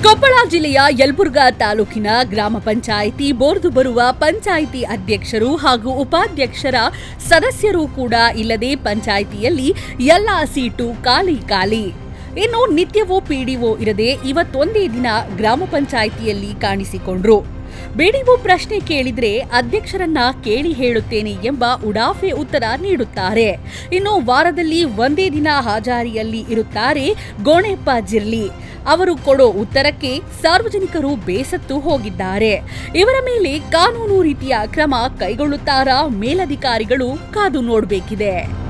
ಕೊಪ್ಪಳ ಜಿಲ್ಲೆಯ ಯಲಬುರ್ಗಾ ತಾಲೂಕಿನ ಗ್ರಾಮ ಪಂಚಾಯಿತಿ ಬೋರ್ದು ಬರುವ ಪಂಚಾಯಿತಿ ಅಧ್ಯಕ್ಷರು ಹಾಗೂ ಉಪಾಧ್ಯಕ್ಷರ ಸದಸ್ಯರು ಕೂಡ ಇಲ್ಲದೆ ಪಂಚಾಯಿತಿಯಲ್ಲಿ ಎಲ್ಲ ಸೀಟು ಖಾಲಿ. ಇನ್ನು ನಿತ್ಯವೂ ಪಿಡಿಒ ಇರದೆ ಇವತ್ತೊಂದೇ ದಿನ ಗ್ರಾಮ ಪಂಚಾಯಿತಿಯಲ್ಲಿ ಕಾಣಿಸಿಕೊಂಡ್ರು. ಬಿಡಿಒ ಪ್ರಶ್ನೆ ಕೇಳಿದ್ರೆ ಅಧ್ಯಕ್ಷರನ್ನ ಕೇಳಿ ಹೇಳುತ್ತೇನೆ ಎಂಬ ಉಡಾಫೆ ಉತ್ತರ ನೀಡುತ್ತಾರೆ. ಇನ್ನು ವಾರದಲ್ಲಿ ಒಂದೇ ದಿನ ಹಾಜರಿಯಲ್ಲಿ ಇರುತ್ತಾರೆ ಗೋಣೆಪ್ಪ ಜಿರ್ಲಿ. ಅವರು ಕೊಡೋ ಉತ್ತರಕ್ಕೆ ಸಾರ್ವಜನಿಕರು ಬೇಸತ್ತು ಹೋಗಿದ್ದಾರೆ. ಇವರ ಮೇಲೆ ಕಾನೂನು ರೀತಿಯ ಕ್ರಮ ಕೈಗೊಳ್ಳುತ್ತಾರಾ ಮೇಲಧಿಕಾರಿಗಳು ಕಾದು ನೋಡಬೇಕಿದೆ.